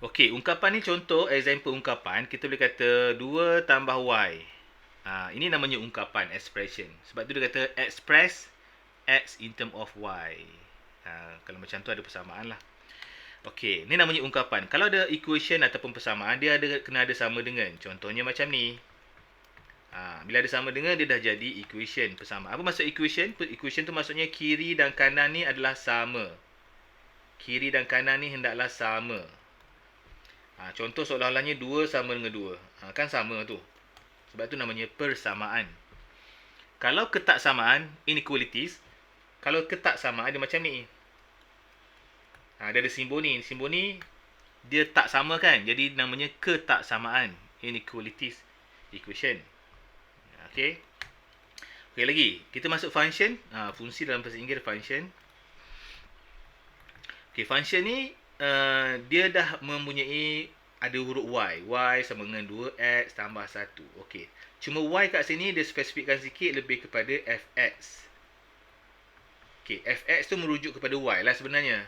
Okey, ungkapan ni contoh example ungkapan, kita boleh kata 2 tambah y. Ini namanya ungkapan, expression. Sebab tu dia kata express x in term of y. Kalau macam tu ada persamaan lah. Okey, ni namanya ungkapan. Kalau ada equation ataupun persamaan, dia ada kena ada sama dengan. Contohnya macam ni. Bila ada sama dengan, dia dah jadi equation persamaan. Apa maksud equation? Equation tu maksudnya kiri dan kanan ni adalah sama. Kiri dan kanan ni hendaklah sama. Contoh seolah-olahnya 2 sama dengan 2. Kan sama tu. Sebab tu namanya persamaan. Kalau ketaksamaan, inequalities, kalau ketaksamaan dia macam ni. Dia ada simbol ni. Simbol ni dia tak sama kan? Jadi namanya ketaksamaan, inequalities equation. Okey. Okey lagi. Kita masuk function. Fungsi dalam bahasa Inggeris function. Okey, function ni dia dah mempunyai ada huruf y. Y sama dengan 2x tambah 1. Okey. Cuma y kat sini dia spesifikkan sikit lebih kepada fx. Okey, fx tu merujuk kepada y lah sebenarnya.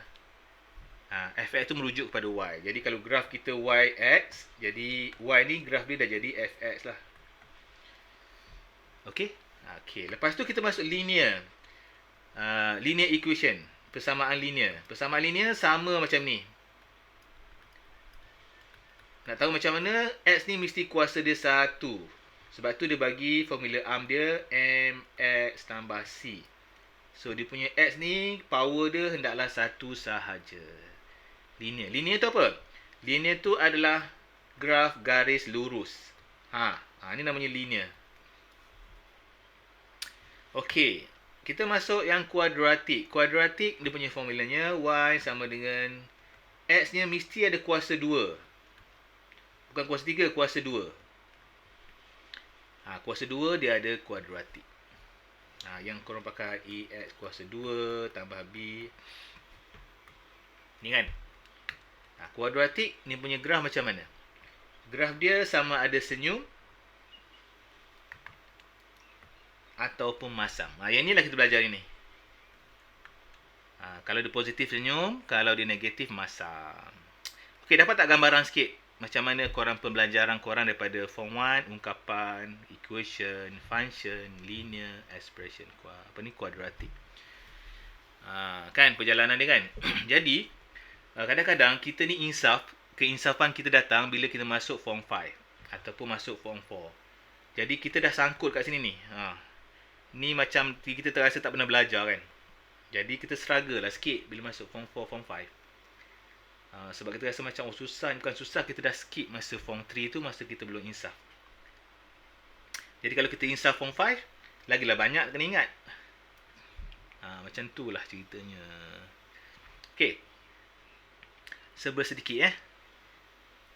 Fx tu merujuk kepada y. Jadi kalau graf kita yx, jadi y ni graf dia dah jadi fx lah. Okey. Okey, lepas tu kita masuk linear. Linear equation, persamaan linear. Persamaan linear sama macam ni. Nak tahu macam mana? X ni mesti kuasa dia 1. Sebab tu dia bagi formula arm dia mx tambah c. So dia punya x ni power dia hendaklah 1 sahaja. Linear. Linear tu apa? Linear tu adalah graf garis lurus. Ni namanya linear. Okey. Kita masuk yang kuadratik. Kuadratik dia punya formulanya y sama dengan x-nya mesti ada kuasa 2. Bukan kuasa 3, kuasa 2. Kuasa 2 dia ada kuadratik. Yang korang pakai ax kuasa 2 tambah b. Ni kan? Kuadratik ni punya graf macam mana? Graf dia sama ada senyum ataupun masam. Yang ni lah kita belajar ni. Kalau dia positif senyum, kalau dia negatif masam. Okey, dapat tak gambaran sikit macam mana korang pembelajaran korang daripada form 1, ungkapan, equation, function, linear, expression, kuadratik. Kan perjalanan dia kan. Jadi kadang-kadang kita ni keinsafan kita datang bila kita masuk form 5 ataupun masuk form 4. Jadi kita dah sangkut kat sini ni. Ni macam kita terasa tak pernah belajar kan. Jadi kita struggle lah sikit bila masuk form 4, form 5. Sebab kita rasa macam susah. Bukan susah, kita dah skip masa form 3 tu, masa kita belum insaf. Jadi kalau kita insaf form 5, lagilah banyak kena ingat. Macam tu lah ceritanya. Okay. Serba sedikit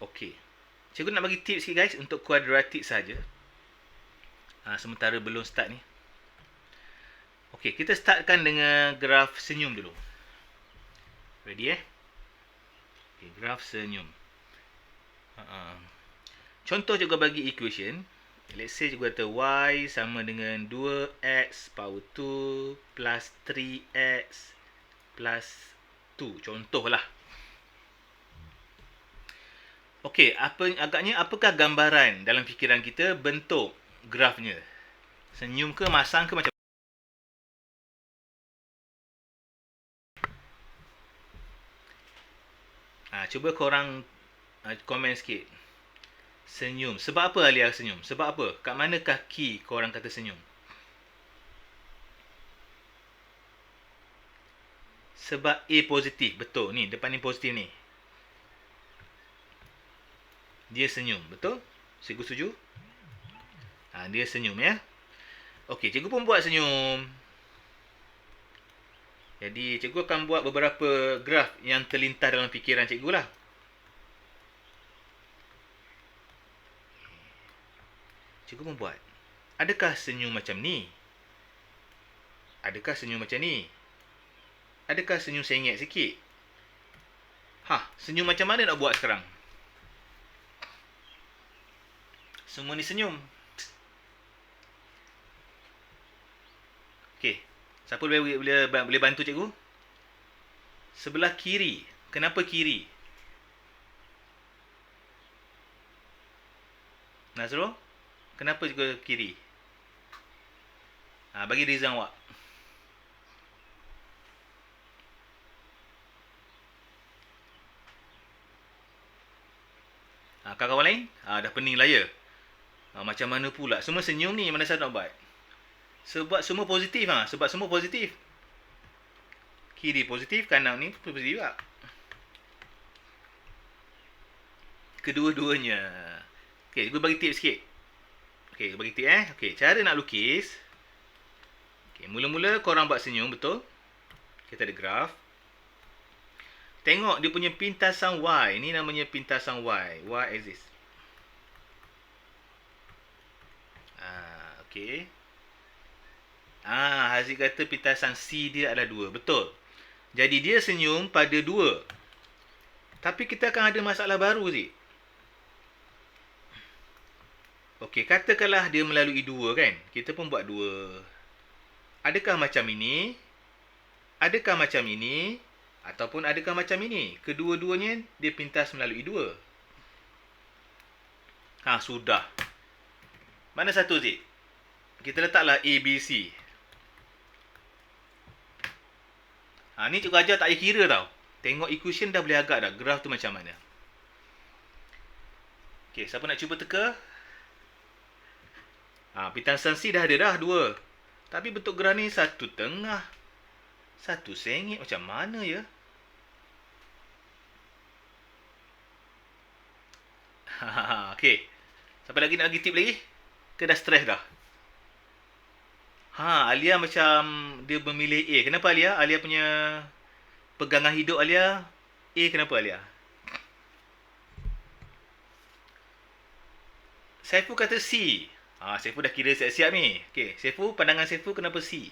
Okay. Cikgu nak bagi tips sikit guys untuk kuadratik saja. Sementara belum start ni. Okay, kita startkan dengan graf senyum dulu. Ready Okay, graf senyum. Contoh juga bagi equation. Let's say juga kata y sama dengan 2x power 2 plus 3x plus 2. Contohlah. Okey, agaknya apakah gambaran dalam fikiran kita bentuk grafnya? Senyum ke, masam ke, macam cuba korang komen sikit. Senyum. Sebab apa Alia senyum? Sebab apa? Kat mana kaki korang kata senyum? Sebab A positif. Betul. Ni, depan ni positif ni. Dia senyum. Betul? Cikgu setuju? Dia senyum ya. Okey, cikgu pun buat senyum. Jadi, cikgu akan buat beberapa graf yang terlintas dalam fikiran cikgu lah. Cikgu pun buat. Adakah senyum macam ni? Adakah senyum macam ni? Adakah senyum sengit sikit? Senyum macam mana nak buat sekarang? Semua ni senyum. Okey. Siapa boleh bantu cikgu? Sebelah kiri. Kenapa kiri? Nazrul, kenapa juga kiri? Bagi reason awak. Kawan-kawan lain? Dah pening lah ya. Macam mana pula? Semua senyum ni, mana saya nak buat? Sebab semua positif. Sebab semua positif. Kiri positif, kanan ni positif juga. Kedua-duanya. Okay, gue bagi tips sikit. Okay, bagi tips Okay, cara nak lukis. Okay, mula-mula korang buat senyum, betul? Kita ada graf. Tengok dia punya pintasan Y. Ni namanya pintasan Y. Y axis. Okay. Haziq kata pintasan C dia adalah 2. Betul. Jadi dia senyum pada 2. Tapi kita akan ada masalah baru, Zik. Okey, katakanlah dia melalui 2 kan. Kita pun buat 2. Adakah macam ini? Adakah macam ini? Ataupun adakah macam ini? Kedua-duanya dia pintas melalui 2. Sudah. Mana satu, Zik? Kita letaklah A, B, C. Ni cikgu ajar tak payah kira tau. Tengok equation dah boleh agak dah. Graf tu macam mana. Okey, siapa nak cuba teka? Pintasan C dah ada dah 2. Tapi bentuk graf ni 1/2. 1 sengit macam mana ya? Okey. Siapa lagi nak bagi tip lagi? Ke dah stres dah? Alia macam dia memilih A. Kenapa Alia? Alia punya pegangan hidup Alia A. Kenapa Alia? Saiful kata C. Saiful dah kira siap-siap ni. Okey, Saiful, pandangan Saiful kenapa C?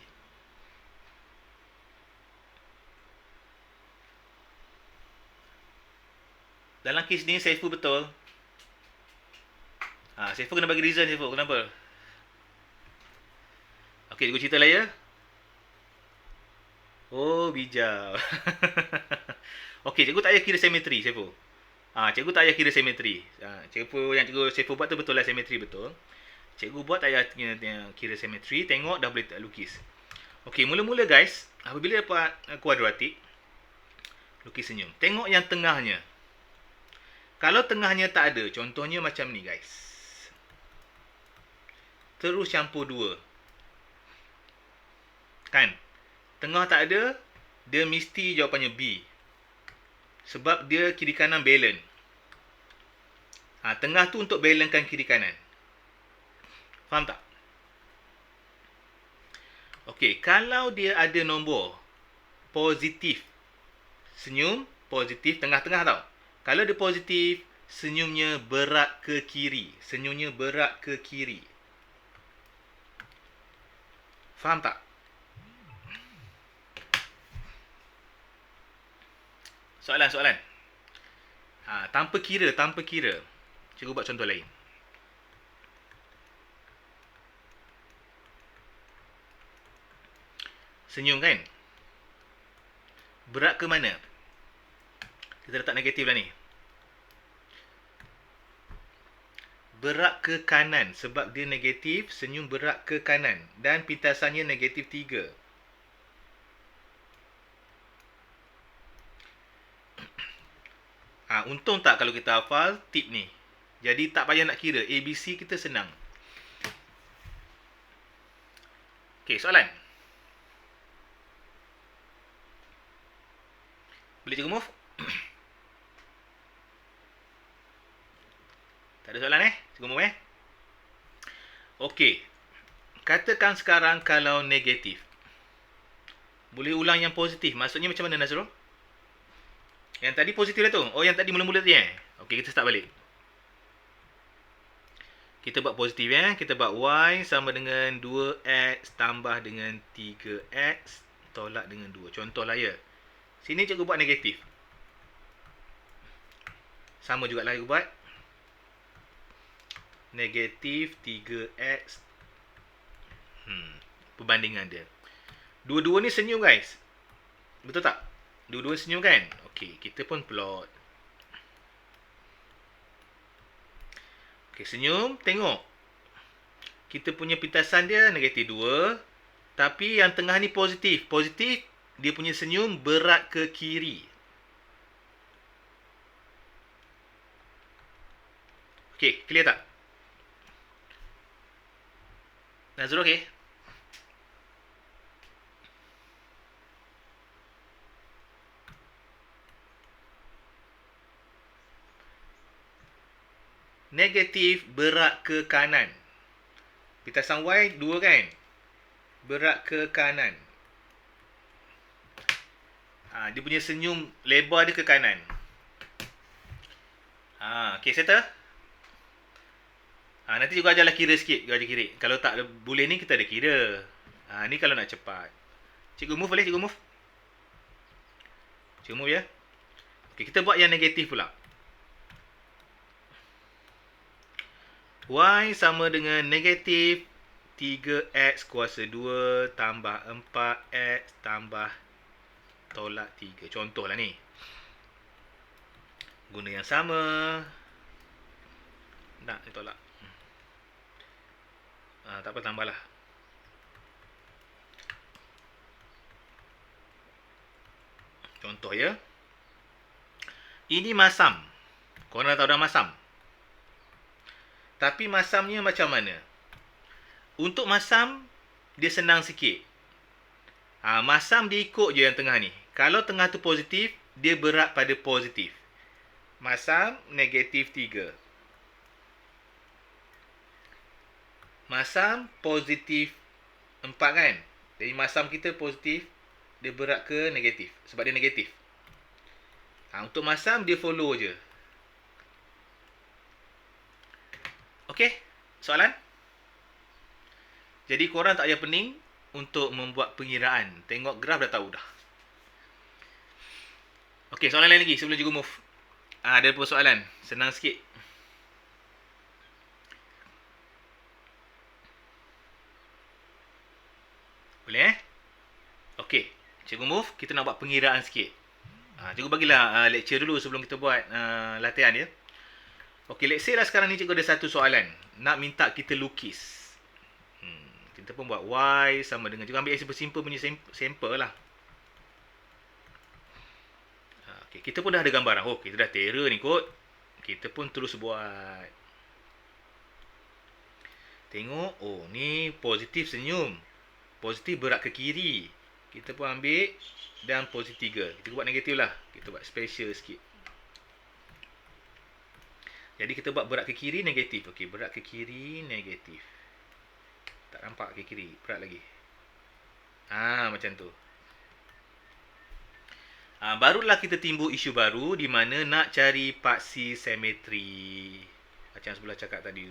Dalam kes ni Saiful betul. Saiful kena bagi reason, Saiful. Kenapa? Okey, cikgu cerita lah ya. Oh, bijak. Okey, cikgu tak payah kira simetri, Saiful. Cikgu tak payah kira simetri. Cikgu Saiful buat tu betul lah, simetri betul. Cikgu buat tak payah kira simetri. Tengok dah boleh lukis. Okey, mula-mula guys, apabila dapat kuadratik, lukis senyum. Tengok yang tengahnya. Kalau tengahnya tak ada, contohnya macam ni guys. Terus campur 2. Kan? Tengah tak ada, dia mesti jawapannya B. Sebab dia kiri kanan balance. Tengah tu untuk balancekan kiri kanan. Faham tak? Okey, kalau dia ada nombor positif, senyum positif tengah-tengah tau. Kalau dia positif, senyumnya berat ke kiri. Senyumnya berat ke kiri. Faham tak? Soalan. Tanpa kira. Cikgu buat contoh lain. Senyum kan? Berat ke mana? Kita letak negatif lah ni. Berat ke kanan. Sebab dia negatif, senyum berat ke kanan. Dan pintasannya negatif 3. Untung tak kalau kita hafal tip ni. Jadi tak payah nak kira. A, B, C kita senang. Okey, soalan. Boleh cikgu move? Tak ada soalan Cikgu move Okey. Katakan sekarang kalau negatif. Boleh ulang yang positif. Maksudnya macam mana Nazrul? Yang tadi positif lah tu. Oh, yang tadi mula-mula tadi Okey, kita start balik. Kita buat positif Kita buat Y sama dengan 2X tambah dengan 3X tolak dengan 2. Contohlah ya. Sini cikgu buat negatif. Sama jugalah cikgu buat. Negatif 3X. Perbandingan dia. Dua-dua ni senyum guys. Betul tak? Dua-dua senyum kan? Okey, kita pun plot. Okey, senyum, tengok. Kita punya pintasan dia negatif 2. Tapi yang tengah ni positif. Positif, dia punya senyum berat ke kiri. Okey, clear tak? Nazrul okey? Negatif berat ke kanan. Pintasan Y 2 kan? Berat ke kanan. Dia punya senyum lebar dia ke kanan. Okey, settle? Nanti juga ajarlah kira sikit. Kira. Kalau tak boleh ni, kita ada kira. Ni kalau nak cepat. Cikgu move boleh? Cikgu move? Cikgu move ya? Okey, kita buat yang negatif pula. Y sama dengan negatif 3x kuasa 2 tambah 4x tambah tolak 3. Contohlah ni. Guna yang sama. Nak ditolak. Tak apa, tambahlah. Contoh ya. Ini masam. Korang dah tahu dah masam. Tapi masamnya macam mana? Untuk masam, dia senang sikit. Masam dia ikut je yang tengah ni. Kalau tengah tu positif, dia berat pada positif. Masam negatif 3. Masam positif 4 kan? Jadi masam kita positif, dia berat ke negatif. Sebab dia negatif. Untuk masam, dia follow je. Okey, soalan? Jadi korang tak payah pening untuk membuat pengiraan. Tengok graf dah tahu dah. Okey, soalan lain lagi sebelum cikgu move. Ada persoalan. Senang sikit. Boleh Okey, cikgu move. Kita nak buat pengiraan sikit. Cikgu bagilah lecture dulu sebelum kita buat latihan ya. Okey, let's say lah sekarang ni cikgu ada satu soalan. Nak minta kita lukis. Kita pun buat Y sama dengan, cikgu ambil yang simple-simple punya sampel lah. Okay, kita pun dah ada gambaran. Kita dah terror ni kot. Kita pun terus buat. Tengok, ni positif senyum. Positif berat ke kiri. Kita pun ambil dan positif 3. Kita buat negatif lah. Kita buat special sikit. Jadi kita buat berat ke kiri negatif. Okey, berat ke kiri negatif. Tak nampak ke kiri, berat lagi. Macam tu. Barulah kita timbul isu baru di mana nak cari paksi simetri. Macam sebelah cakap tadi.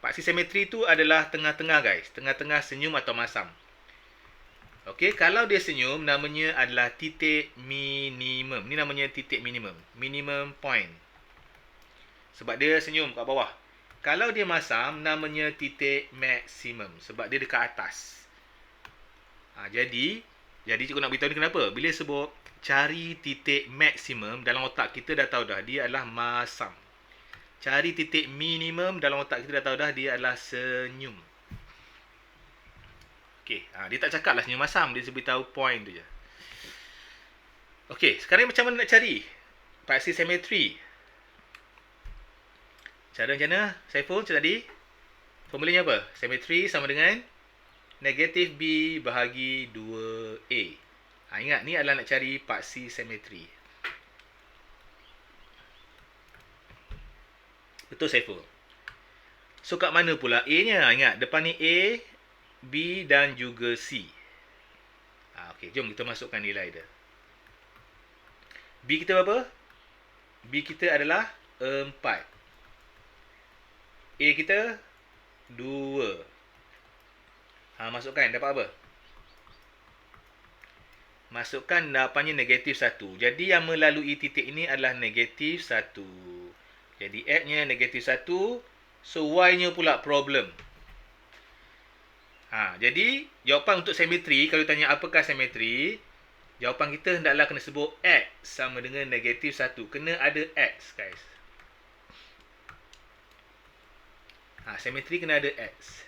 Paksi simetri tu adalah tengah-tengah guys. Tengah-tengah senyum atau masam. Okey, kalau dia senyum namanya adalah titik minimum. Ni namanya titik minimum. Minimum point. Sebab dia senyum kat bawah. Kalau dia masam, namanya titik maksimum. Sebab dia dekat atas. Jadi cikgu nak beritahu ni kenapa. Bila sebut cari titik maksimum, dalam otak kita dah tahu dah, dia adalah masam. Cari titik minimum, dalam otak kita dah tahu dah, dia adalah senyum. Okey, dia tak cakap lah senyum masam. Dia beritahu point tu je. Okey, sekarang macam mana nak cari paksi simetri? Cara macam mana? Saiful, macam tadi. Formulanya apa? Simetri sama dengan negatif B bahagi 2A. Ingat, ni adalah nak cari paksi simetri. Betul, Saiful. So, kat mana pula A-nya? Ingat, depan ni A, B dan juga C. Okey, jom kita masukkan nilai dia. B kita berapa? B kita adalah 4. A kita 2. Masukkan, dapat apa? Masukkan dapannya negatif 1. Jadi yang melalui titik ini adalah negatif 1. Jadi X-nya negatif 1. So Y-nya pula problem. Jadi jawapan untuk simetri, kalau tanya apakah simetri, jawapan kita hendaklah kena sebut X sama dengan negatif 1. Kena ada X guys. Simetri kena ada X.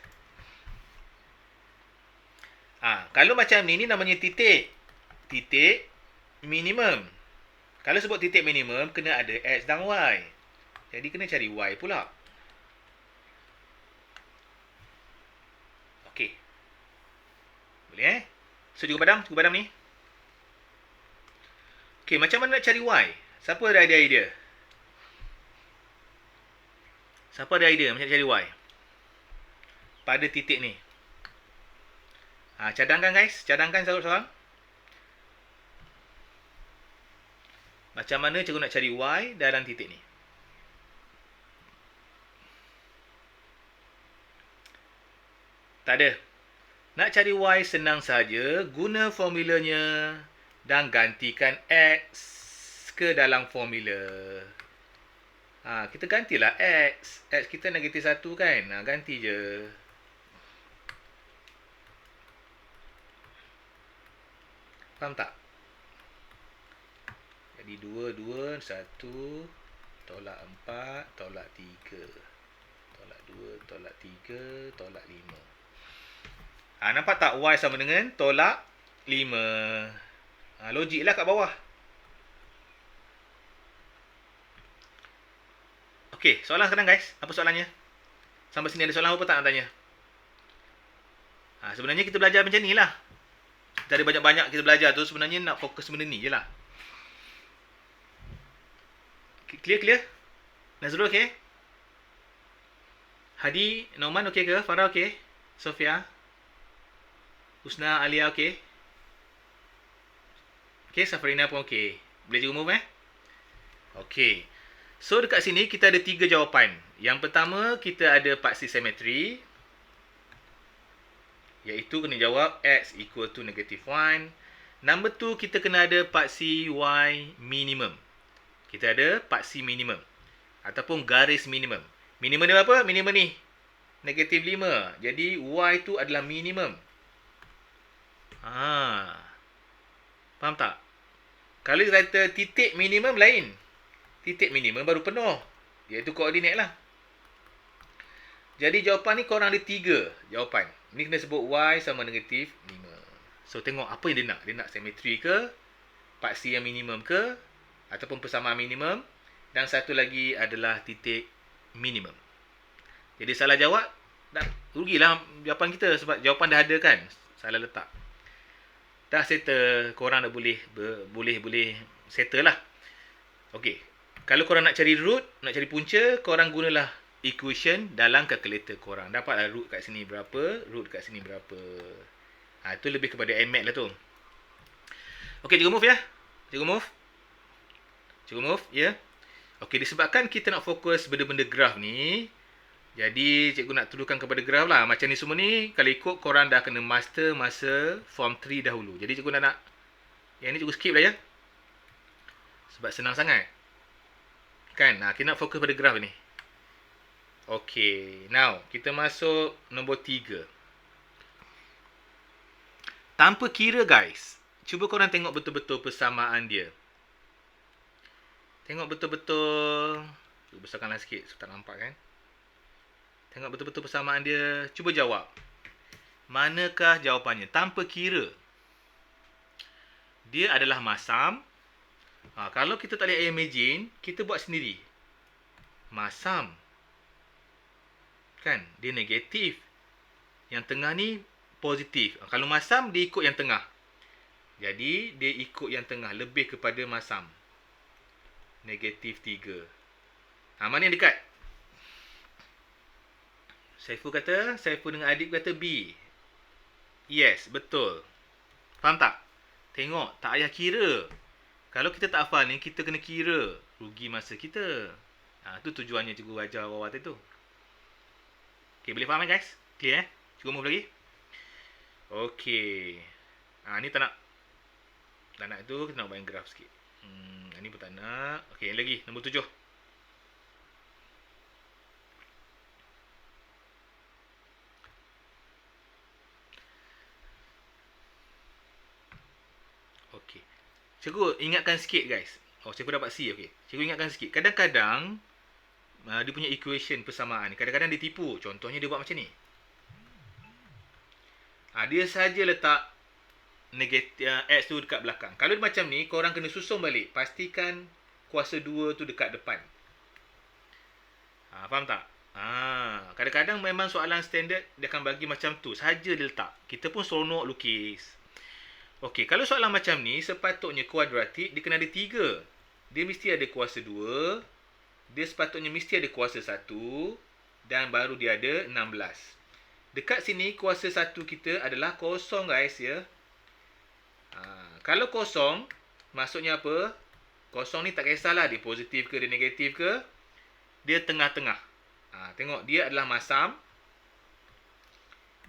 Kalau macam ni namanya titik. Titik minimum. Kalau sebut titik minimum, kena ada X dan Y. Jadi kena cari Y pula. Okey. Boleh So cukup padam ni. Okey, macam mana nak cari Y? Siapa ada idea? Siapa ada idea macam cari Y? Pada titik ni. Cadangkan guys, cadangkan seorang-seorang. Macam mana cikgu nak cari Y dalam titik ni? Tak ada. Nak cari Y senang saja, guna formulanya dan gantikan X ke dalam formula. Kita gantilah X. X kita negatif 1 kan? Ganti je. Faham tak? Jadi 2, 2, 1, tolak 4, tolak 3. Tolak 2, tolak 3, tolak 5. Nampak tak Y sama dengan tolak 5. Logik lah kat bawah. Okey, soalan sekarang guys. Apa soalannya? Sampai sini ada soalan apa tak nak tanya? Sebenarnya kita belajar macam ni lah. Dari banyak-banyak kita belajar tu sebenarnya nak fokus benda ni je lah. Clear? Nazrul okey? Hadi, Norman okey ke? Farah okey? Sofia? Husna, Alia okey? Okey, Safrina pun okey. Boleh juga move Okey. So dekat sini kita ada 3 jawapan. Yang pertama kita ada paksi simetri, iaitu kena jawab X equal to negative 1. Number 2 kita kena ada paksi Y minimum. Kita ada paksi minimum ataupun garis minimum. Minimum ni apa? Minimum ni negatif 5. Jadi Y tu adalah minimum. Faham tak? Kalau kita kata titik minimum lain. Titik minimum baru penuh, iaitu koordinat lah. Jadi jawapan ni korang ada 3 jawapan. Ni kena sebut Y sama negatif 5. So tengok apa yang dia nak. Dia nak simetri ke, paksi yang minimum ke, ataupun persamaan minimum. Dan satu lagi adalah titik minimum. Jadi salah jawab, dah rugilah jawapan kita sebab jawapan dah ada kan. Salah letak. Dah settle, korang dah boleh settle lah. Okey. Kalau korang nak cari root, nak cari punca, korang gunalah equation dalam kalkulator korang. Dapatlah root kat sini berapa, root kat sini berapa. Itu lebih kepada NMAT lah tu. Okey, cikgu move ya. Cikgu move, ya. Okey, disebabkan kita nak fokus benda-benda graf ni, jadi cikgu nak tuduhkan kepada graf lah. Macam ni semua ni, kalau ikut korang dah kena master masa form 3 dahulu. Jadi cikgu nak yang ni cikgu skip lah ya. Sebab senang sangat. Kan? Kita nak fokus pada graf ni. Okey, now kita masuk nombor 3. Tanpa kira guys, cuba korang tengok betul-betul persamaan dia. Tengok betul-betul. Cuba besarkanlah sikit supaya tak nampak kan. Tengok betul-betul persamaan dia. Cuba jawab. Manakah jawapannya? Tanpa kira. Dia adalah masam. Kalau kita tak boleh imagine, kita buat sendiri. Masam. Kan? Dia negatif. Yang tengah ni positif. Kalau masam, dia ikut yang tengah. Jadi, dia ikut yang tengah. Lebih kepada masam. Negatif 3. Mana yang dekat? Saiful dengan Adib kata B. Yes, betul. Faham tak? Tengok, tak payah kira. Kalau kita tak hafal ni, kita kena kira. Rugi masa kita. Itu tujuannya cikgu ajar awal tu. Okay, boleh faham guys? Clear Cikgu move lagi. Okay. Ni tak nak. Tak nak tu, kita nak bayang graf sikit. Ni pun tak nak. Okay, yang lagi. Nombor 7. Okay. Cikgu ingatkan sikit guys. Cikgu dapat C. Okay. Cikgu ingatkan sikit. Kadang-kadang dia punya equation persamaan ni. Kadang-kadang dia tipu. Contohnya dia buat macam ni. Dia saja letak negatif X tu dekat belakang. Kalau dia macam ni, korang kena susun balik. Pastikan kuasa 2 tu dekat depan. Faham tak? Kadang-kadang memang soalan standard dia akan bagi macam tu. Saja dia letak. Kita pun seronok lukis. Okey, kalau soalan macam ni, sepatutnya kuadratik dia kena ada 3. Dia mesti ada kuasa 2. Dia sepatutnya mesti ada kuasa 1. Dan baru dia ada 16. Dekat sini, kuasa 1 kita adalah kosong guys ya. Kalau kosong, maksudnya apa? Kosong ni tak kisahlah dia positif ke, dia negatif ke. Dia tengah-tengah. Tengok, dia adalah masam.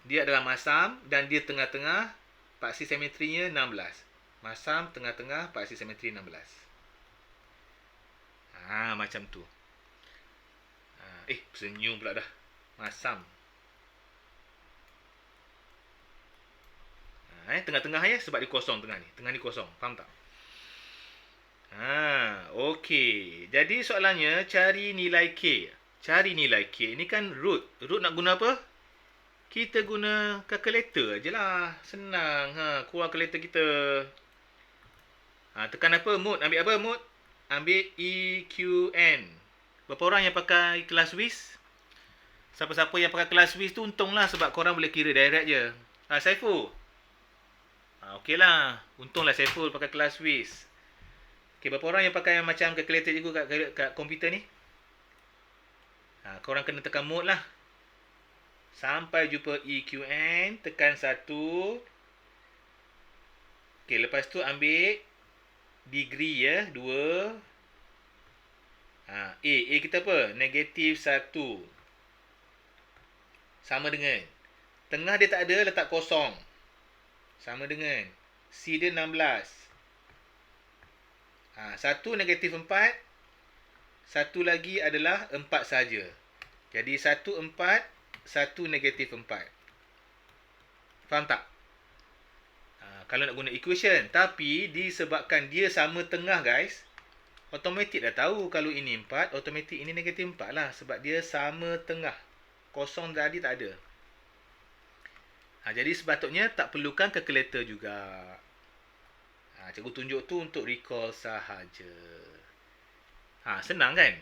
Dia adalah masam dan dia tengah-tengah. Paksi simetrinya 16. Masam, tengah-tengah, paksi simetri 16. Macam tu. Senyum pula dah. Masam. Tengah-tengah ya, sebab dia kosong tengah ni. Tengah ni kosong. Faham tak? Okey. Jadi soalannya cari nilai K. Cari nilai K. Ini kan root. Root nak guna apa? Kita guna kalkulator je lah. Senang. Keluar kalkulator kita. Tekan apa? Mode. Ambil apa mode? Ambil EQN. Berapa orang yang pakai kelas WIS? Siapa-siapa yang pakai kelas WIS tu untunglah sebab korang boleh kira direct je. Saiful. Okey lah. Untunglah Saiful pakai kelas WIS. Okey, berapa orang yang pakai macam calculator juga kat komputer ni? Korang kena tekan mode lah. Sampai jumpa EQN, tekan 1. Okey, lepas tu ambil degree ya, 2. A kita apa? Negatif 1. Sama dengan. Tengah dia tak ada, letak kosong. Sama dengan. C dia 16. 1 negatif 4. Satu lagi adalah 4 saja. Jadi 1, 4. 1 negatif 4. Faham tak? Kalau nak guna equation. Tapi disebabkan dia sama tengah guys. Automatik dah tahu kalau ini 4. Automatik ini negatif 4 lah. Sebab dia sama tengah. Kosong tadi tak ada. Jadi sepatutnya tak perlukan kalkulator juga. Cikgu tunjuk tu untuk recall sahaja. Senang kan?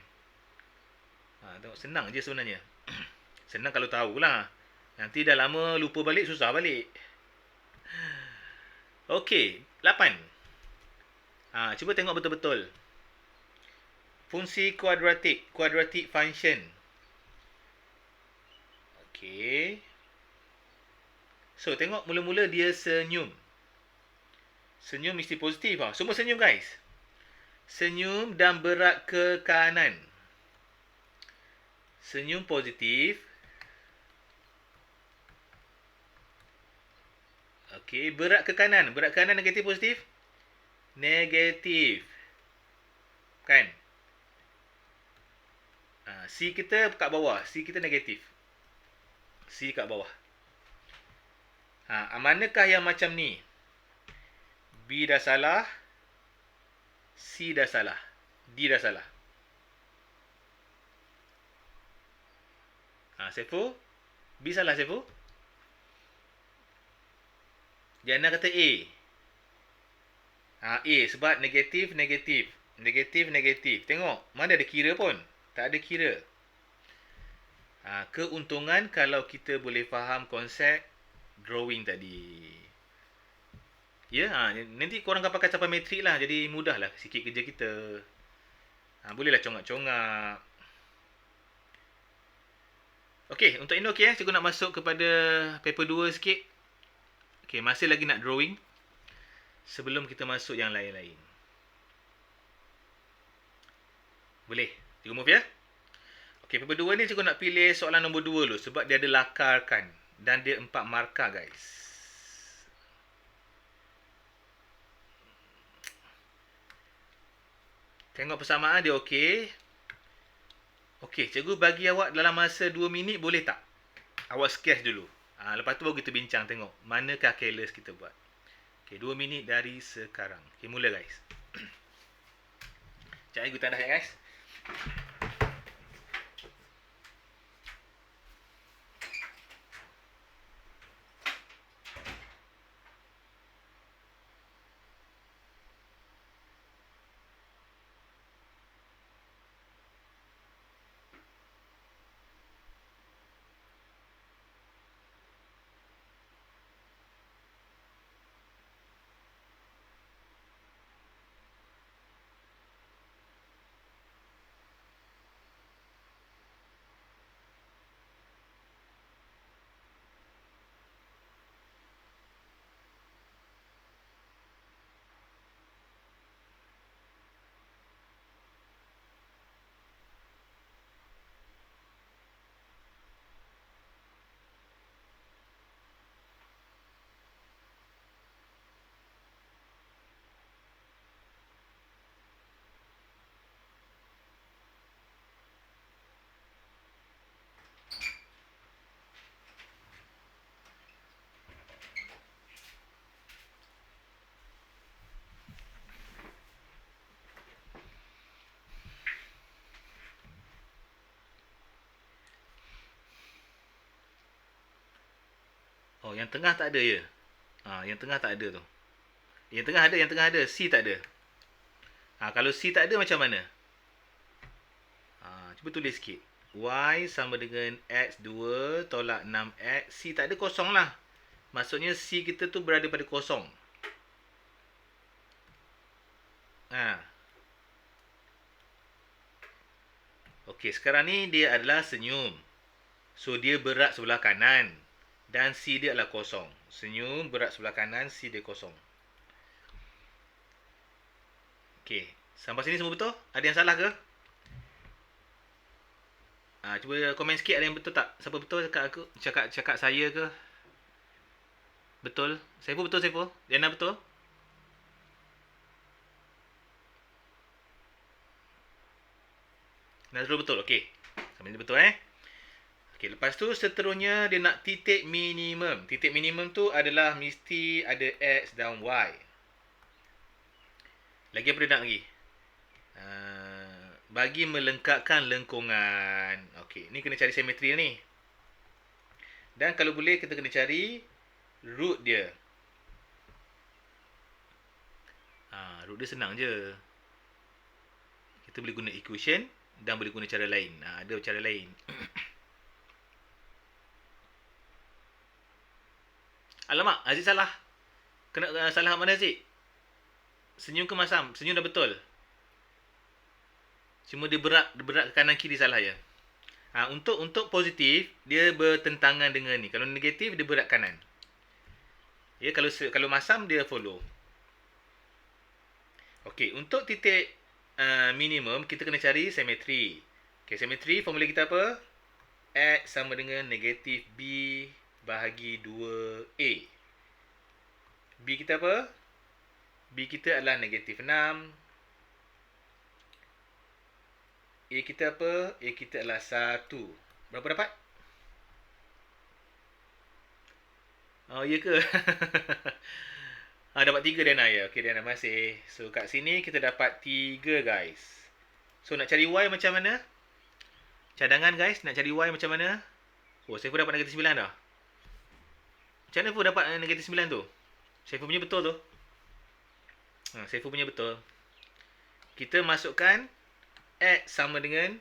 Tengok senang je sebenarnya. Senang kalau tahulah. Nanti dah lama lupa balik, susah balik. Okey, 8. Cuba tengok betul-betul. Fungsi kuadratik, quadratic function. Okey. So, tengok mula-mula dia senyum. Senyum mesti positif. Semua senyum guys. Senyum dan berat ke kanan. Senyum positif. Okey, berat ke kanan. Berat ke kanan negatif positif? Negatif. Kan? C kita kat bawah. C kita negatif. C kat bawah. Manakah yang macam ni? B dah salah. C dah salah. D dah salah. Saiful? B salah Saiful? Jana kata A. A sebab negatif, negatif. Negatif, negatif. Tengok, mana ada kira pun. Tak ada kira. Keuntungan kalau kita boleh faham konsep drawing tadi. Nanti korang akan pakai capai metrik lah. Jadi mudahlah sikit kerja kita. Bolehlah congak-congak. Okey, untuk ini okey cikgu nak masuk kepada paper 2 sikit. Okey, masih lagi nak drawing. Sebelum kita masuk yang lain-lain. Boleh? Cikgu move ya? Okey, paper 2 ni cikgu nak pilih soalan nombor 2 dulu. Sebab dia ada lakarkan. Dan dia 4 markah guys. Tengok persamaan dia okey. Okey, cikgu bagi awak dalam masa 2 minit boleh tak? Awak sketch dulu. Lepas tu baru kita bincang tengok manakah careless kita buat. Okey, 2 minit dari sekarang. Okey, mula guys. Cikgu tak dah ya guys. Oh, yang tengah tak ada ya? Yang tengah tak ada tu. Yang tengah ada. C tak ada. Kalau C tak ada macam mana? Cuba tulis sikit. Y sama dengan X2 tolak 6X. C tak ada, kosong lah. Maksudnya C kita tu berada pada kosong. Okey, sekarang ni dia adalah senyum. So, dia berat sebelah kanan. Dan C dia adalah kosong. Senyum berat sebelah kanan, C dia kosong. Okey, sampai sini semua betul? Ada yang salah ke? Cuba komen sikit ada yang betul tak? Siapa betul cakap aku? Cakap saya ke? Betul? Saiful betul, Saiful? Diana betul? Nazrul betul. Okey. Sampai ni betul Okey, lepas tu seterusnya dia nak titik minimum. Titik minimum tu adalah mesti ada X dan Y. Lagi apa dia nak lagi? Bagi melengkapkan lengkungan. Okey, ni kena cari simetri ni. Dan kalau boleh kita kena cari root dia. Root dia senang je. Kita boleh guna equation dan boleh guna cara lain. Ada cara lain. Alamak, Aziz salah. Kena salah mana Aziz? Senyum ke masam? Senyum dah betul. Cuma dia berat ke kanan kiri salah je. Untuk positif dia bertentangan dengan ni. Kalau negatif dia berat kanan. Ya, kalau masam dia follow. Okey, untuk titik minimum kita kena cari simetri. Okey, simetri formula kita apa? X sama dengan negatif B bahagi 2A. B kita apa? B kita adalah negatif 6. A kita apa? A kita adalah 1. Berapa dapat? Oh, ya ke? Dapat 3 Diana ya. Okey Diana, masih. So kat sini kita dapat 3 guys. So nak cari Y macam mana? Cadangan guys, nak cari Y macam mana? Oh, saya pun dapat negatif 9 dah. Macam mana pun dapat negatif 9 tu? Saiful punya betul tu. Saiful punya betul. Kita masukkan X sama dengan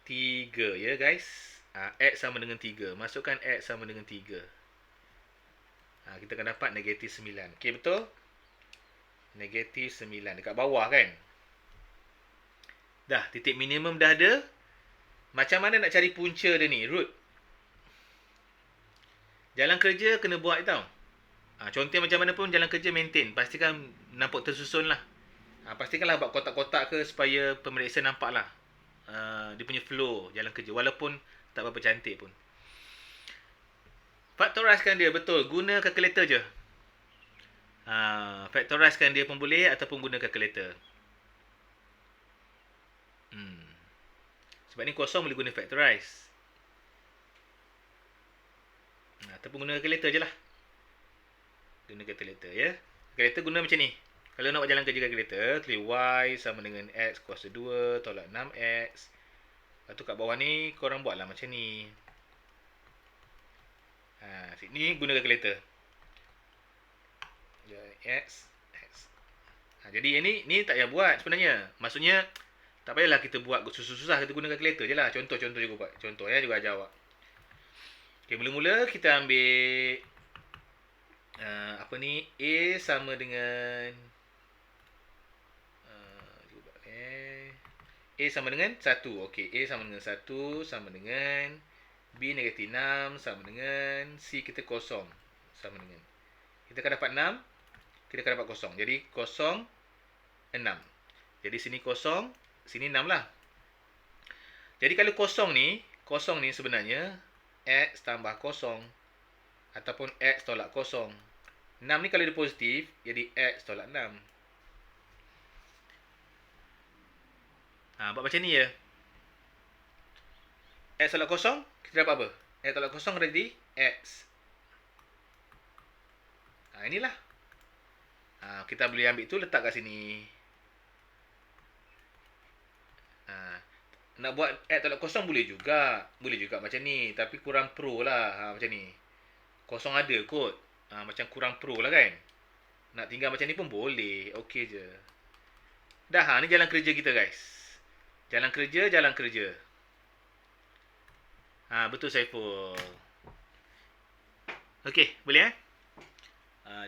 3 ya guys. X sama dengan 3. Masukkan X sama dengan 3. Kita akan dapat negatif 9. Okey, betul? Negatif 9. Dekat bawah kan? Dah, titik minimum dah ada. Macam mana nak cari punca dia ni? Root. Jalan kerja kena buat tau. Contoh macam mana pun jalan kerja maintain. Pastikan nampak tersusun lah. Pastikanlah buat kotak-kotak ke supaya pemeriksa nampak lah. Dia punya flow jalan kerja. Walaupun tak berapa cantik pun. Factorizekan dia, betul. Guna kalkulator je. Factorizekan dia pun boleh ataupun guna kalkulator. Sebab ni kosong boleh guna factorize. Ataupun guna kalkulator je lah. Guna kalkulator ya. Kalkulator guna macam ni. Kalau nak buat jalan kerja kalkulator, tulis Y sama dengan X kuasa 2 tolak 6X. Lepas tu kat bawah ni korang buatlah macam ni. Sini guna kalkulator. X. Jadi ni tak payah buat sebenarnya. Maksudnya tak payahlah kita buat susah-susah, kita guna kalkulator je lah. Contoh-contoh juga buat. Contoh ya juga ajar awak. Okay, mula-mula kita ambil A sama dengan A sama dengan 1. Okey, A sama dengan 1 sama dengan B negatif 6 sama dengan C kita kosong sama dengan. Kita akan dapat 6, kita akan dapat kosong. Jadi kosong 6. Jadi sini kosong, sini 6 lah. Jadi kalau kosong ni sebenarnya X tambah kosong ataupun X tolak kosong. 6 ni kalau dia positif, jadi X tolak 6. Buat macam ni ya. X tolak kosong, kita dapat apa? X tolak kosong jadi X. Inilah. Kita boleh ambil tu letak kat sini. Nak buat X tolak kosong boleh juga. Boleh juga macam ni. Tapi kurang pro lah. Macam ni. Kosong ada kot. Macam kurang pro lah kan. Nak tinggal macam ni pun boleh. Okey je. Dah, ni jalan kerja kita guys. Jalan kerja, jalan kerja. Betul Saiful. Okey, boleh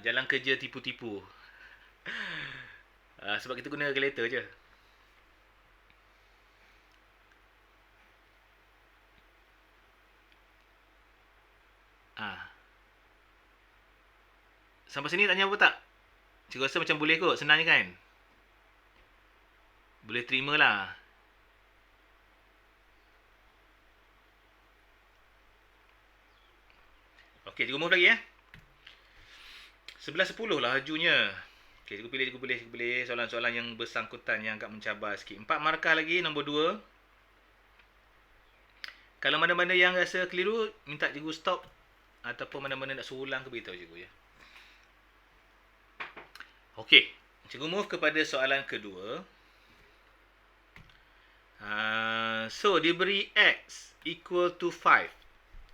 jalan kerja tipu-tipu. Sebab kita guna calculator je. Sampai sini tanya apa tak? Cikgu rasa macam boleh kot. Senang je kan? Boleh terima lah. Okey, cikgu move lagi 11.10 lah lajunya. Okey, cikgu pilih soalan-soalan yang bersangkutan yang agak mencabar sikit. 4 markah lagi, nombor 2. Kalau mana-mana yang rasa keliru, minta cikgu stop. Ataupun mana-mana nak suruh ulang ke, beritahu cikgu ya. Okey, cikgu move kepada soalan kedua. So, diberi X equal to 5.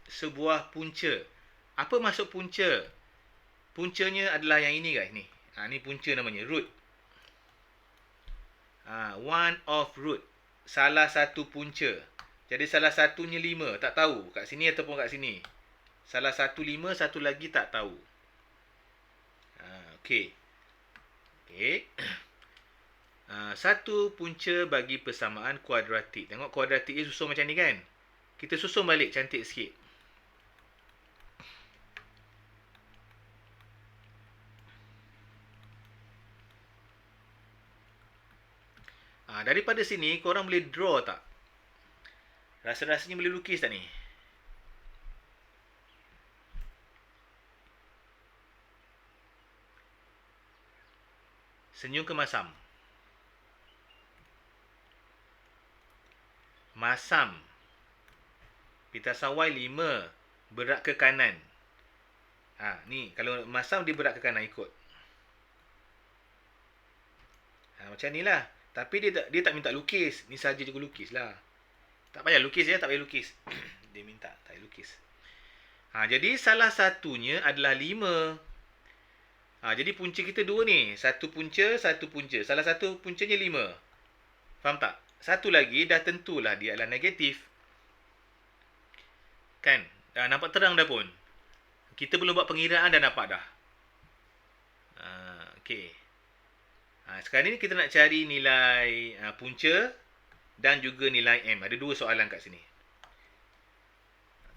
Sebuah punca. Apa maksud punca? Puncanya adalah yang ini guys ni. Ni punca namanya, root. One of root. Salah satu punca. Jadi salah satunya 5. Tak tahu kat sini ataupun kat sini. Salah satu 5, satu lagi tak tahu. Okey. Satu punca bagi persamaan kuadratik. Tengok kuadratik ni susun macam ni kan. Kita susun balik cantik sikit. Daripada sini korang boleh draw tak? Rasa-rasanya boleh lukis tak ni? Senyum ke masam? Masam. Pita sawai 5. Berat ke kanan. Ni kalau masam dia berat ke kanan ikut. Macam ni lah. Tapi dia tak minta lukis. Ni saja cikgu lukis lah. Tak payah lukis ya, tak payah lukis. Dia minta, tak payah lukis. Jadi salah satunya adalah 5. Jadi punca kita 2 ni. Satu punca, satu punca. Salah satu puncanya 5. Faham tak? Satu lagi dah tentulah dia adalah negatif. Kan? Dah nampak terang dah pun. Kita belum buat pengiraan dah nampak dah. Okey. Sekarang ni kita nak cari nilai punca dan juga nilai M. Ada 2 soalan kat sini.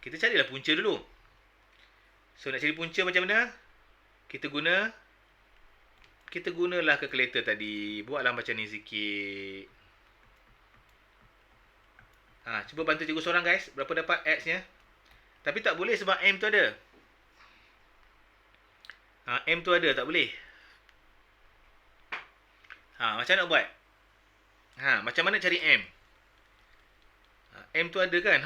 Kita carilah punca dulu. So nak cari punca macam mana? Kita gunalah calculator tadi. Buatlah macam ni sikit. Cuba bantu cikgu seorang guys. Berapa dapat X-nya? Tapi tak boleh sebab M tu ada. M tu ada, tak boleh. Macam nak buat? Macam mana cari M? M tu ada kan?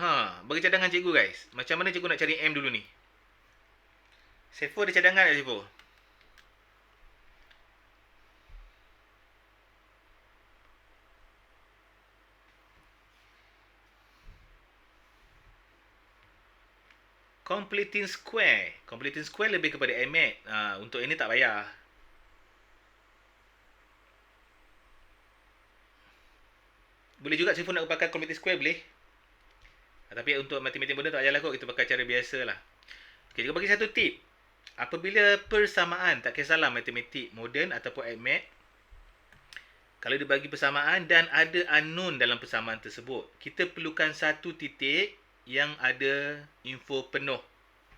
Bagi cadangan cikgu guys. Macam mana cikgu nak cari M dulu ni? Sefo ada cadangan tak Sefo? Completing square. Completing square lebih kepada MAT. Untuk ini tak payah. Boleh juga Sefo nak pakai completing square boleh. Tapi untuk matematik moden tak payahlah kot. Kita pakai cara biasa lah. Okay, cikgu bagi satu tip. Apabila persamaan, tak kisahlah matematik moden ataupun MAT, kalau dia bagi persamaan dan ada unknown dalam persamaan tersebut, kita perlukan satu titik yang ada info penuh.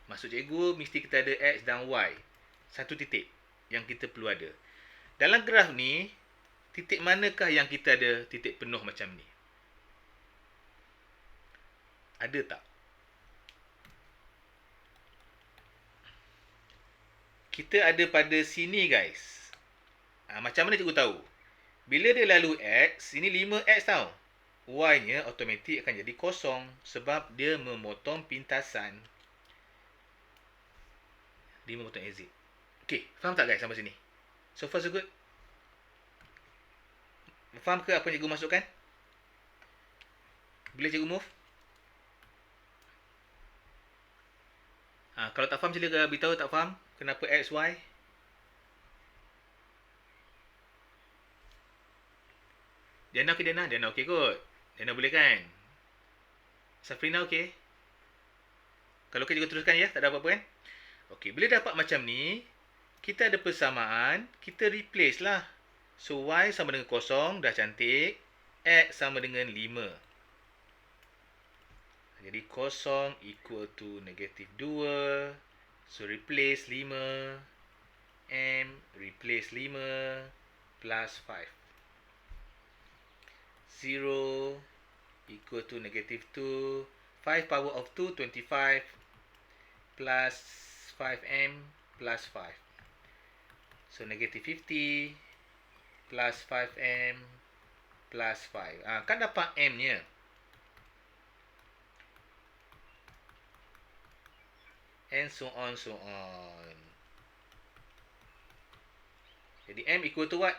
Maksud cikgu, mesti kita ada X dan Y. Satu titik yang kita perlu ada. Dalam graf ni, titik manakah yang kita ada titik penuh macam ni? Ada tak? Kita ada pada sini guys. Macam mana cikgu tahu? Bila dia lalu X, ini 5X tau. Y-nya automatik akan jadi kosong sebab dia memotong pintasan. Dia memotong exit. Okey, faham tak guys sampai sini? So far so good? Faham ke apa yang cikgu masukkan? Boleh cikgu move? Kalau tak faham sila beritahu tak faham. Kenapa X, Y? Diana okey Diana? Diana okey kot. Diana boleh kan? Safrina okey? Kalau okey juga teruskan ya. Tak ada apa-apa kan? Okey, bila dapat macam ni, kita ada persamaan, kita replace lah. So, Y sama dengan kosong, dah cantik. X sama dengan 5. Jadi, kosong equal to negatif 2. So, replace 5. M, replace 5. Plus 5. 0 equal to negative 2. 5 power of 2, 25. Plus 5m plus 5. So, negative 50 plus 5m plus 5. Kan dapat m-nya. And so on, so on. Jadi, m equal to what?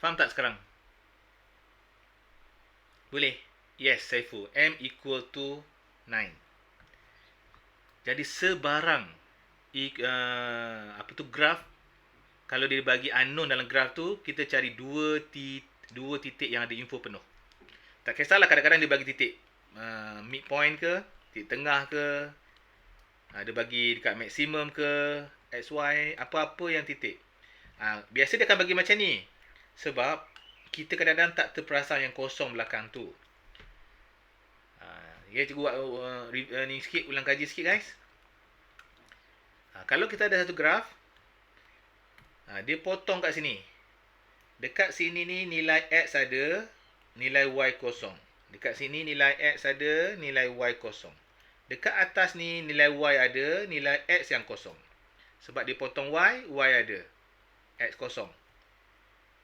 Faham tak sekarang? Boleh? Yes, Saiful. M equal to 9. Jadi, sebarang graf, kalau dia bagi unknown dalam graf tu, kita cari dua titik yang ada info penuh. Tak kisahlah kadang-kadang dia bagi titik midpoint ke, titik tengah ke, dia bagi dekat maksimum ke, XY, apa-apa yang titik. Biasa dia akan bagi macam ni. Sebab kita kadang-kadang tak terperasan yang kosong belakang tu. Ya, cikgu buat ni sikit, ulang kaji sikit guys. Kalau kita ada satu graf, dia potong kat sini. Dekat sini ni nilai X ada, nilai Y kosong. Dekat sini nilai X ada, nilai Y kosong. Dekat atas ni nilai Y ada, nilai X yang kosong. Sebab dia potong Y, Y ada. X kosong.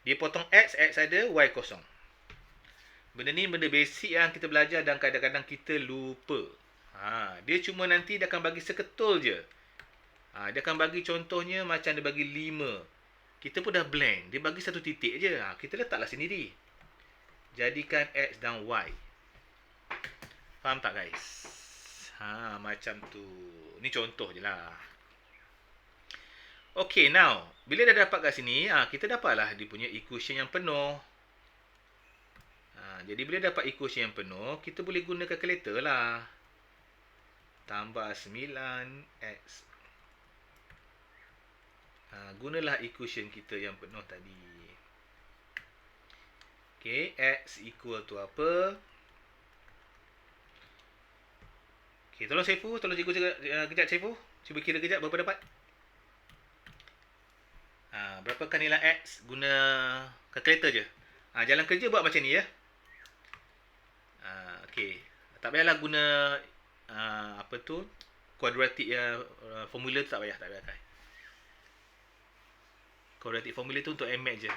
Dia potong X, X ada, Y kosong. Benda ni benda basic yang kita belajar dan kadang-kadang kita lupa. Dia cuma nanti dia akan bagi seketul je. Dia akan bagi contohnya macam dia bagi 5. Kita pun dah blank. Dia bagi satu titik je. Kita letaklah sendiri. Jadikan X dan Y. Faham tak guys? Macam tu. Ni contoh je lah. Okay, now. Bila dah dapat kat sini, kita dapatlah dia punya equation yang penuh. Jadi bila dapat equation yang penuh, kita boleh guna calculator lah. Tambah 9x. Gunalah equation kita yang penuh tadi. Okay, x equal to apa? Okay, tolong Saifu, tolong cikgu kejap Saifu. Cuba kira kejap berapa dapat. Berapakah nilai x? Guna calculator je. Jalan kerja buat macam ni ya. Okay. Tak payahlah guna quadratic formula tu tak payah. Quadratic formula tu untuk MX je.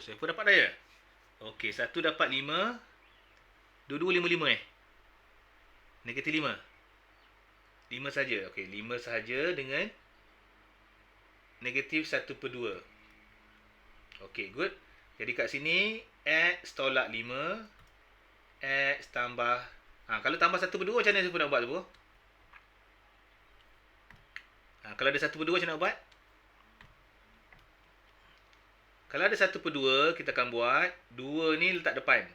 Saya pun dapat dah ya. Okey, satu dapat 5. Dua-dua 5 Negatif 5. 5 saja. Okey, 5 saja dengan negatif 1/2. Okey, good. Jadi kat sini x tolak 5. X tambah kalau tambah 1/2 macam mana saya nak buat tu? Kalau ada 1/2 macam mana nak buat? Kalau ada 1/2, kita akan buat 2 ni letak depan.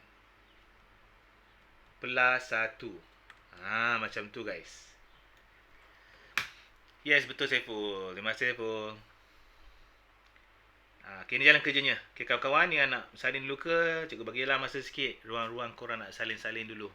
Plus 1. Macam tu guys. Yes, betul Saiful. Terima kasih Saiful. Okay, ni jalan kerjanya. Okay, kawan-kawan yang nak salin dulu ke, cikgu bagilah masa sikit. Ruang-ruang korang nak salin-salin dulu.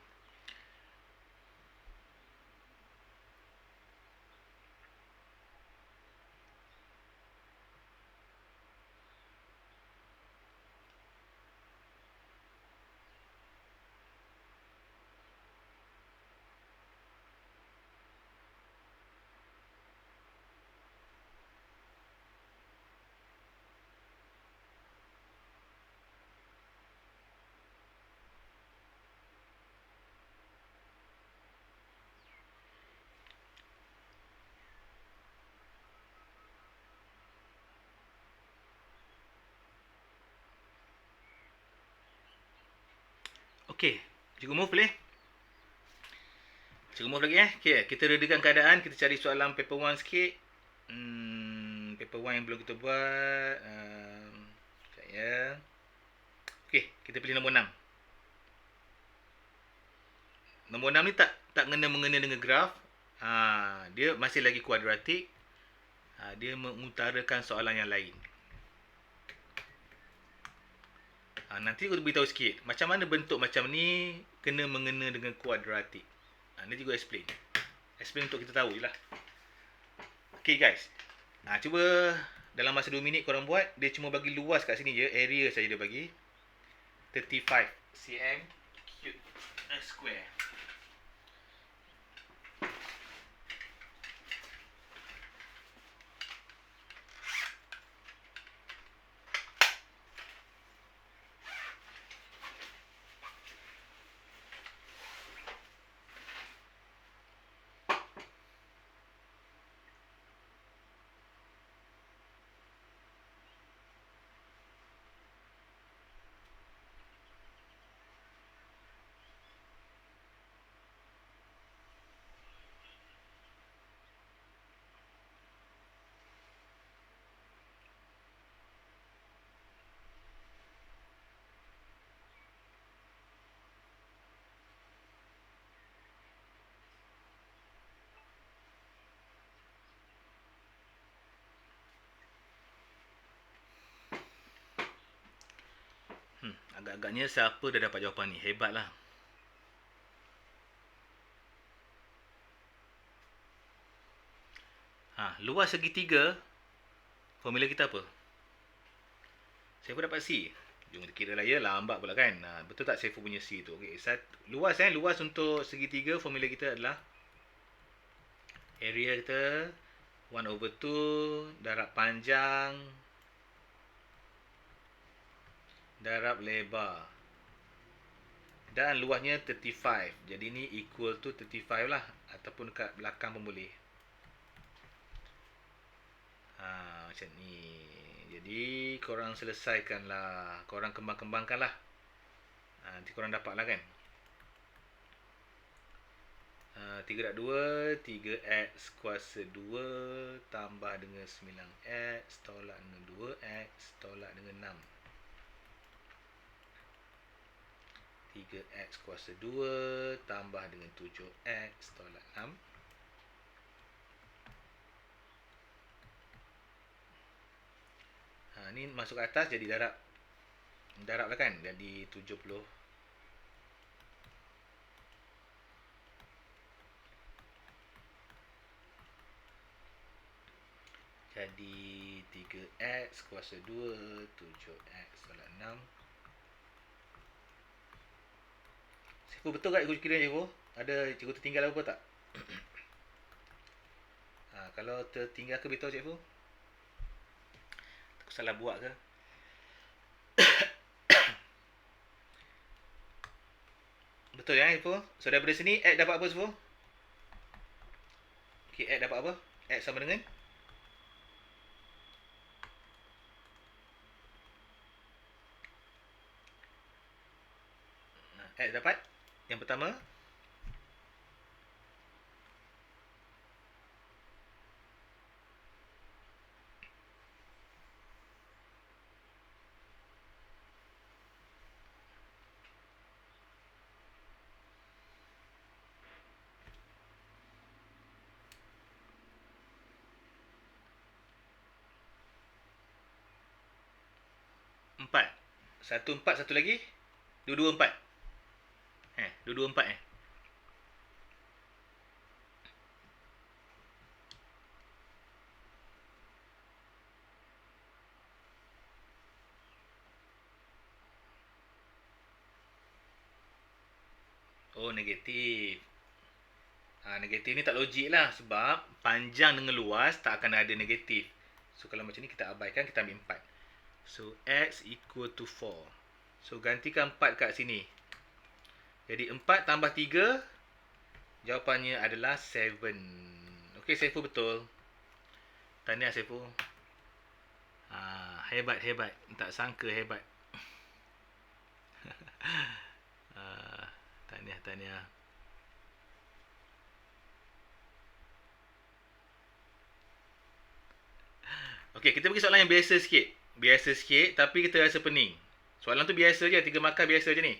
Okey, cikgu move boleh? Cikgu move lagi Okey, kita redakan keadaan, kita cari soalan paper 1 sikit. Paper 1 yang belum kita buat. Sekejap ya. Okey, kita pilih nombor 6. Nombor 6 ni tak mengena dengan graf. Dia masih lagi kuadratik. Dia mengutarakan soalan yang lain. Nanti aku beritahu sikit macam mana bentuk macam ni kena mengena dengan kuadratik. Nanti cikgu explain untuk kita tahu je lah. Okay guys, cuba dalam masa 2 minit korang buat. Dia cuma bagi luas kat sini je, area saja dia bagi 35 cm cube square. Agak-agaknya siapa dah dapat jawapan ni? Hebatlah. Luas segitiga, formula kita apa? Saya pun dapat C. Jom kita kira lah ya, lambat pula kan. Betul tak saya punya C tu? Okay, luas untuk segitiga, formula kita adalah area kita 1/2 darab panjang darab lebar. Dan luasnya 35. Jadi ni equal to 35 lah. Ataupun kat belakang pun boleh. Macam ni. Jadi korang selesaikan lah. Korang kembang-kembangkan lah. Nanti korang dapat lah kan. 3/2 3x kuasa 2 tambah dengan 9x tolak dengan 2x tolak dengan 6. 3x kuasa 2 tambah dengan 7x tolak 6. Ni masuk ke atas jadi darab lah kan. Jadi 70. Jadi 3x kuasa 2 7x tolak 6. Cikgu betul tak cikgu kira cikgu? Ada cikgu tertinggal apa tak? Kalau tertinggal ke beritahu cikgu? Aku salah buat ke? Betul ya cikgu? So daripada sini X dapat apa cikgu? Okay, X dapat apa? X sama dengan X dapat yang pertama 4. 1 4 satu lagi 2 2 4. 2 2 4 Oh, negatif. Negatif ni tak logik lah. Sebab panjang dengan luas tak akan ada negatif. So, kalau macam ni kita abaikan, kita ambil 4. So, X equal to 4. So, gantikan 4 kat sini. Jadi, 4 tambah 3. Jawapannya adalah 7. Okey, Saiful betul. Tahniah, Saiful. Hebat. Tak sangka hebat. Tahniah. Okey, kita pergi soalan yang biasa sikit. Biasa sikit tapi kita rasa pening. Soalan tu biasa je, 3 markah biasa je ni.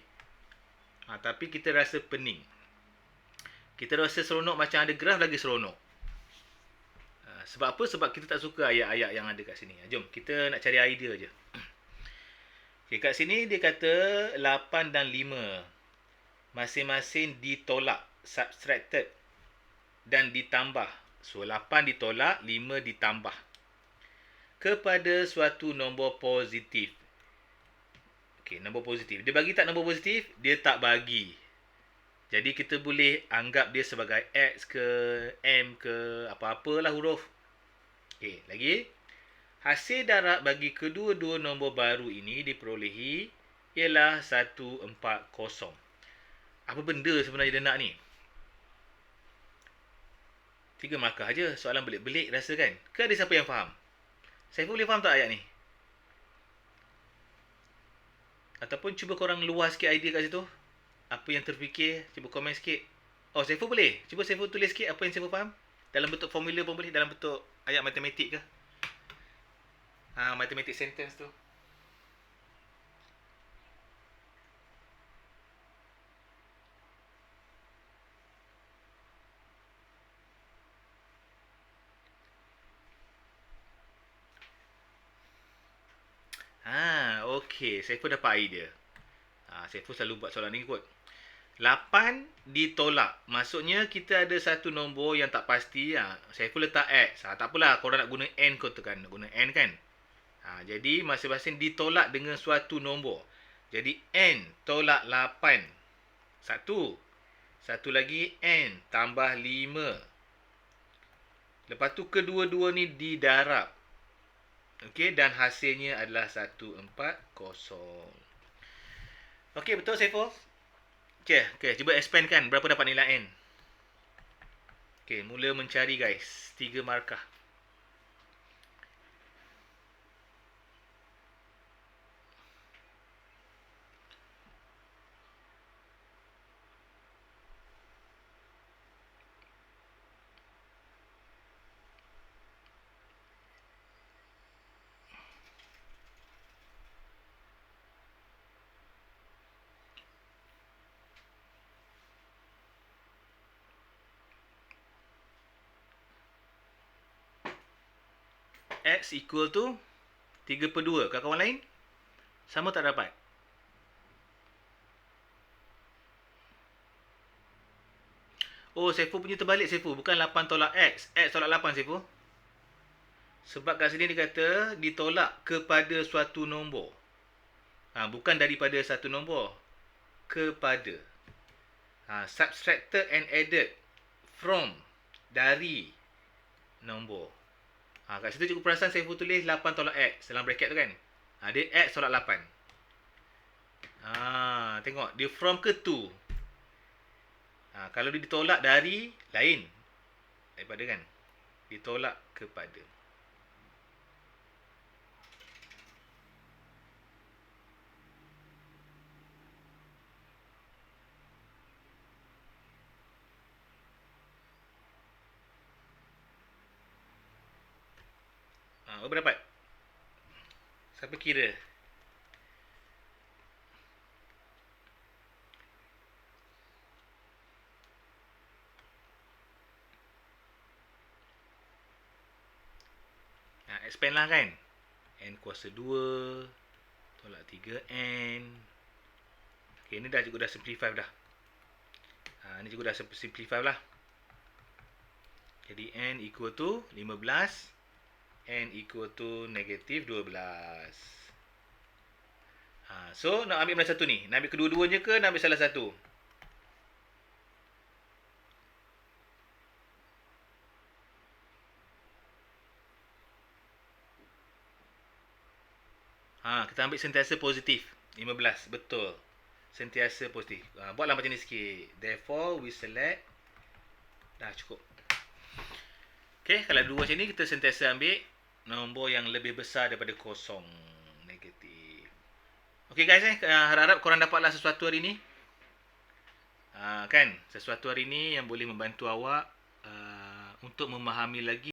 Tapi kita rasa pening. Kita rasa seronok macam ada graf lagi seronok. Sebab apa? Sebab kita tak suka ayat-ayat yang ada kat sini. Jom, kita nak cari idea je. Okay, kat sini dia kata 8 dan 5 masing-masing ditolak, subtracted dan ditambah. So, 8 ditolak, 5 ditambah kepada suatu nombor positif. Okey, nombor positif. Dia bagi tak nombor positif? Dia tak bagi. Jadi kita boleh anggap dia sebagai X ke M ke apa-apalah huruf. Okey, lagi. Hasil darab bagi kedua-dua nombor baru ini diperolehi ialah 140. Apa benda sebenarnya dia nak ni? 3 markah aja. Soalan belik-belik rasa kan? Ke ada siapa yang faham? Saya boleh faham tak ayat ni? Ataupun cuba korang luas sikit idea kat situ. Apa yang terfikir, cuba komen sikit. Oh, Saiful boleh? Cuba Saiful tulis sikit apa yang Saiful faham. Dalam bentuk formula pun boleh, dalam bentuk ayat matematik ke. Matematik sentence tu. Okey. Saiful dapat idea. Saiful selalu buat soalan ni kot. 8 ditolak. Maksudnya kita ada satu nombor yang tak pasti. Saiful letak X. Tak apalah. Korang nak guna N kau tekan. Nak guna N kan? Jadi masing-masing ditolak dengan suatu nombor. Jadi N tolak 8. Satu lagi N tambah 5. Lepas tu kedua-dua ni didarab. Okey, dan hasilnya adalah 140. Okey, betul Saiful? Okey, cuba expand kan berapa dapat nilai N. Okey, mula mencari guys. 3 markah. X equal to 3/2. Kawan-kawan lain? Sama tak dapat? Oh, Saiful punya terbalik Saiful. Bukan 8 tolak X. X tolak 8 Saiful. Sebab kat sini dia kata ditolak kepada suatu nombor. Bukan daripada satu nombor. Kepada. Subtracted and added from. Dari nombor. Kat situ cikgu perasan Saiful tulis 8 tolak X. Dalam bracket tu kan. Dia X tolak 8. Tengok. Dia from ke to. Kalau dia ditolak dari, lain. Daripada kan. Ditolak kepada. Berapa dapat? Siapa kira? Expand lah kan. N kuasa 2 tolak 3N. Okay, ni dah cikgu dah simplify dah. Ni cikgu dah simplify lah. Jadi N equal to 15. N equal to negative 12. So, nak ambil mana satu ni? Nak ambil kedua-duanya ke nak ambil salah satu? Kita ambil sentiasa positif. 15. Betul. Sentiasa positif. Buatlah macam ni sikit. Therefore, we select. Dah cukup. Okay, kalau dua macam ni, kita sentiasa ambil nombor yang lebih besar daripada kosong. Negatif. Okay guys, harap-harap korang dapatlah sesuatu hari ni. Kan, sesuatu hari ni yang boleh membantu awak untuk memahami lagi